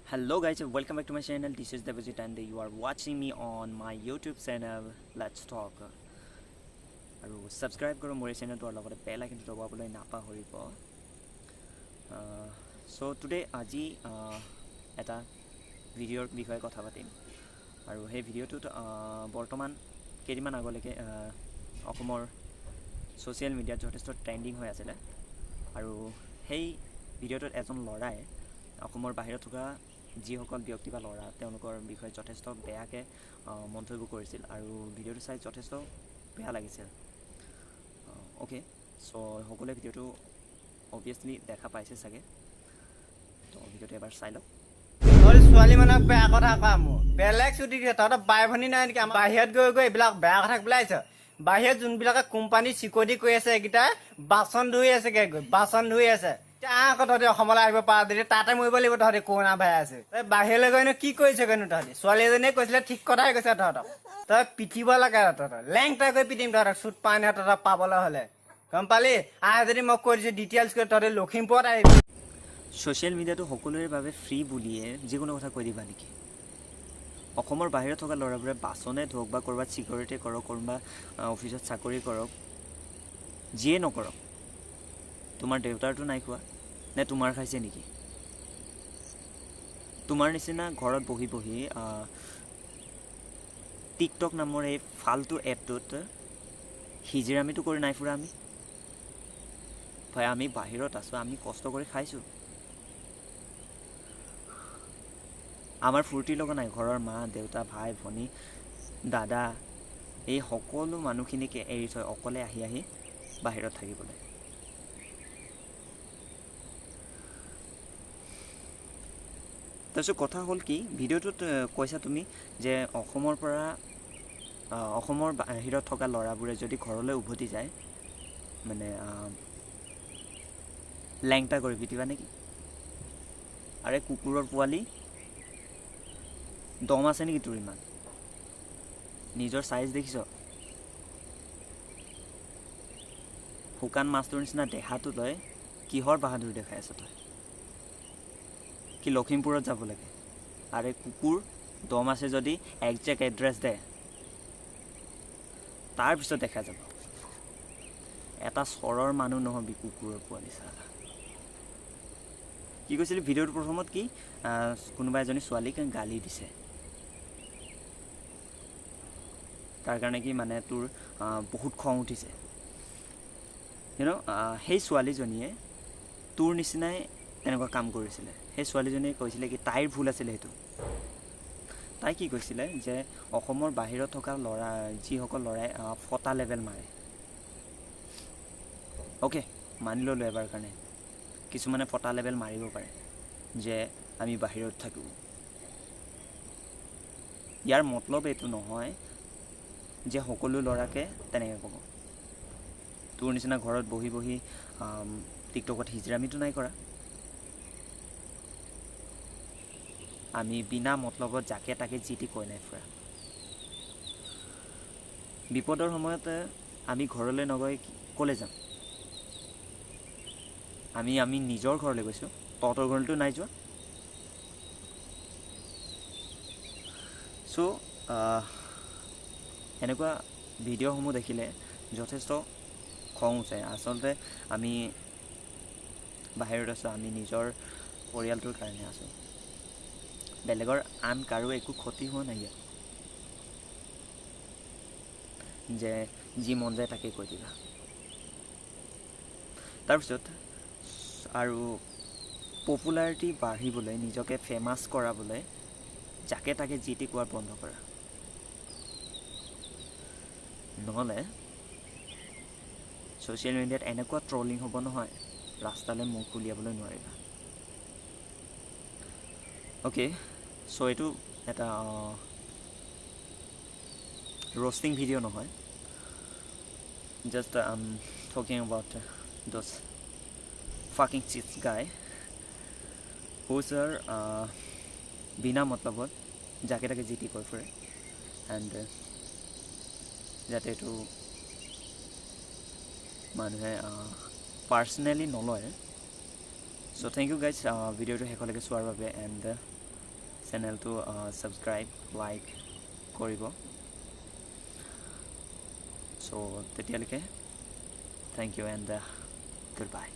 Hello guys, welcome back to my channel. This is Devajit and you are watching me on my YouTube channel. Let's talk. আৰু subscribe কৰক মোৰ চেনেলটো আৰু লগতে বেল আইকনটো দবাবলৈ নাপাহৰিব। So today আজি এটা ভিডিঅ'ৰ বিষয়ে কথা পাতিম আৰু সেই ভিডিঅ'টোত বৰ্তমান কেইদিনমান আগলৈকে অসমৰ ছ'চিয়েল মিডিয়াত যথেষ্ট ট্ৰেণ্ডিং হৈ আছিলে আৰু সেই ভিডিঅ'টোত এজন ল'ৰাই অসমৰ বাহিৰত থকা যিসকল ব্যক্তি বা ল'ৰা তেওঁলোকৰ বিষয়ে যথেষ্ট বেয়াকৈ মন্তব্য কৰিছিল আৰু ভিডিঅ'টো চাই যথেষ্ট বেয়া লাগিছিল। অ'কে, চ' সকলোৱে ভিডিঅ'টো অবভিয়াছলি দেখা পাইছে চাগে, তো ভিডিঅ'টো এবাৰ চাই লওক। ছোৱালী মানুহক বেয়া কথা কোৱা মোৰ বেলেগ ছুটি দিয়ে। তহঁতৰ বাই ভনী নাই নেকি? বাহিৰত গৈ গৈ এইবিলাক বেয়া কথা পেলাইছ। বাহিৰত যোনবিলাকে কোম্পানী চিকিউৰিটি কৰি আছে এইকেইটাই বাচন ধুই আছে, বাচন ধুই আছে। আকৌ তহঁতি অসমলৈ আহিব পাৰ যদি তাতে মৰিব লাগিব। তহঁতি কৰোণা ভাই আছে, তই বাহিৰলৈ গৈনো কি কৰিছ? গৈনো তহঁতি ছোৱালী এজনীয়ে কৈছিলে ঠিক কথাই কৈছে। তহঁতক তই পিটিব লাগে, তহঁতৰ লেংটা কৰি পিটিম তহঁতক চুট পাই নহয় তহঁতক পাবলৈ হ'লে। গম পালি? আহ যদি মই কৈ দিছোঁ ডিটেইলছ কৰি তহঁতি লখিমপুৰত আহিবি। ছ'চিয়েল মিডিয়াটো সকলোৰে বাবে ফ্ৰী বুলিয়ে যিকোনো কথা কৈ দিবা নেকি? অসমৰ বাহিৰত থকা ল'ৰাবোৰে বাচনে ধৰক বা ক'ৰবাত চিকিউৰিটি কৰক, কোনোবা অফিচত চাকৰি কৰক, যিয়ে নকৰক, তোমাৰ দেউতাৰটো নাই খোৱা নে তোমাৰ খাইছে নেকি? তোমাৰ নিচিনা ঘৰত বহি বহি টিকটক নামৰ এই ফাল্টু এপটোত হিজিৰামিটো কৰি নাই ফুৰা আমি। ভাই আমি বাহিৰত আছোঁ, আমি কষ্ট কৰি খাইছোঁ। আমাৰ ফূৰ্তিৰ লগা নাই ঘৰৰ মা দেউতা ভাই ভনী দাদা এই সকলো মানুহখিনিকে এৰি থৈ অকলে আহি বাহিৰত থাকিবলৈ। তাৰপিছত কথা হ'ল কি, ভিডিঅ'টোত কৈছা তুমি যে অসমৰ বাহিৰত থকা ল'ৰাবোৰে যদি ঘৰলৈ উভতি যায় মানে লেংটা কৰি পিটিবা নেকি? আৰে কুকুৰৰ পোৱালি, দম আছে নেকি তোৰ ইমান? নিজৰ চাইজ দেখিছ? শুকান মাছটোৰ নিচিনা দেহাটো তই কিহৰ বাহাদুৰ দেখাই আছ? তই কি লখিমপুৰত যাব লাগে? আৰে কুকুৰ, দম আছে যদি একজেক্ট এড্ৰেছ দে, তাৰপিছত দেখা যাব। এটা চৰৰ মানুহ নহবি কুকুৰৰ পোৱালি চালা। কি কৈছিলি ভিডিঅ'টোৰ প্ৰথমত? কি কোনোবা এজনী ছোৱালীক গালি দিছে, তাৰ কাৰণে কি মানে তোৰ বহুত খং উঠিছে। সেই ছোৱালীজনীয়ে তোৰ নিচিনাই তেনেকুৱা কাম কৰিছিলে। সেই ছোৱালীজনীয়ে কৈছিলে কি তাইৰ ভুল আছিলে সেইটো। তাই কি কৈছিলে যে অসমৰ বাহিৰত থকা যিসকল ল'ৰাই ফটা লেভেল মাৰে, অ'কে মানি ল'লোঁ এবাৰ কাৰণে, কিছুমানে ফটা লেভেল মাৰিব পাৰে যে আমি বাহিৰত থাকোঁ। ইয়াৰ মতলব এইটো নহয় যে সকলো ল'ৰাকে তেনেকৈ ক'ব। তোৰ নিচিনা ঘৰত বহি বহি টিকটকত হিজৰামিটো নাই কৰা। আমি বিনা মতলবত যাকে তাকে যি টি কৈ নাই ফুৰা। বিপদৰ সময়ত আমি ঘৰলৈ নগৈ ক'লৈ যাম? আমি নিজৰ ঘৰলৈ গৈছোঁ, তহঁতৰ ঘৰলৈতো নাই যোৱা। চ' এনেকুৱা ভিডিঅ'সমূহ দেখিলে যথেষ্ট খং উঠে। আচলতে আমি বাহিৰত আছোঁ, আমি নিজৰ পৰিয়ালটোৰ কাৰণে আছোঁ, বেলেগৰ আন কাৰো একো ক্ষতি হোৱা নাই ইয়াত যে যি মন যায় তাকে কৈ দিবা। তাৰপিছত আৰু পপুলাৰিটি বাঢ়িবলৈ, নিজকে ফেমাছ কৰাবলৈ যাকে তাকে যি টি কোৱা বন্ধ কৰা, নহ'লে ছ'চিয়েল মিডিয়াত এনেকুৱা ট্ৰলিং হ'ব নহয়, ৰাস্তালৈ মুখ উলিয়াবলৈ নোৱাৰিবা। অ'কে, চ' এইটো এটা ৰ'ষ্টিং ভিডিঅ' নহয়, just talking about those fucking cheats guy whose R বিনা মতলবত যাকে তাকে যি টি কৈ ফুৰে। এণ্ড যাতে এইটো মানুহে পাৰ্চনেলি নলয়। চ' থেংক ইউ গাইজ ভিডিঅ'টো শেষলৈকে চোৱাৰ বাবে। এণ্ড চেনেলটো ছাবস্ক্ৰাইব লাইক কৰিব। চ' তেতিয়ালৈকে thank you and good by.